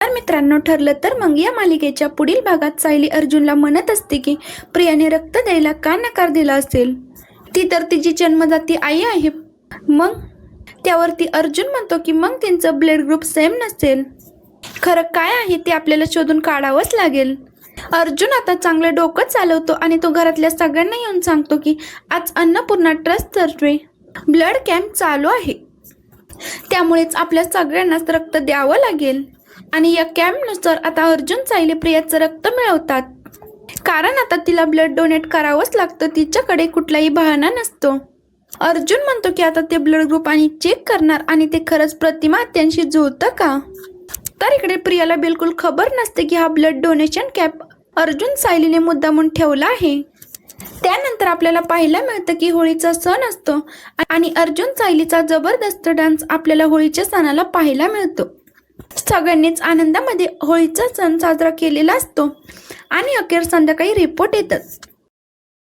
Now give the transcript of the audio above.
तर मित्रांनो, ठरलं तर मग या मालिकेच्या पुढील भागात सायली अर्जुनला म्हणत असते की प्रियाने रक्त द्यायला का नकार दिला असेल, ती तर तिची जन्मदाती आई आहे. मग त्यावरती अर्जुन म्हणतो की मग त्यांचं ब्लड ग्रुप सेम नसेल. खरं काय आहे ते आपल्याला शोधून काढावंच लागेल. अर्जुन आता चांगलं डोकं चालवतो आणि तो घरातल्या सगळ्यांना येऊन सांगतो की आज अन्नपूर्णा ट्रस्ट तर्फे ब्लड कॅम्प चालू आहे, त्यामुळेच आपल्या सगळ्यांनाच रक्त द्यावं लागेल. आणि या कॅम्पनुसार आता अर्जुन सायली प्रियाचं रक्त मिळवतात, कारण आता तिला ब्लड डोनेट करावंच लागतं, तिच्याकडे कुठलाही बहाणा नसतो. अर्जुन म्हणतो की आता ते ब्लड ग्रुप आणि चेक करणार आणि ते खरंच प्रतिमा त्यांशी जुळतं का. तर इकडे प्रियाला बिलकुल खबर नसते की हा ब्लड डोनेशन कॅम्प अर्जुन सायलीने मुद्दामून ठेवला आहे. त्यानंतर आपल्याला पाहायला मिळतं की होळीचा सण असतो आणि अर्जुन सायलीचा जबरदस्त डान्स आपल्याला होळीच्या सणाला पाहायला मिळतो. सगळ्यांनीच आनंदामध्ये होळीचा सण साजरा केलेला असतो आणि अखेर संध्याकाळी रिपोर्ट येतात.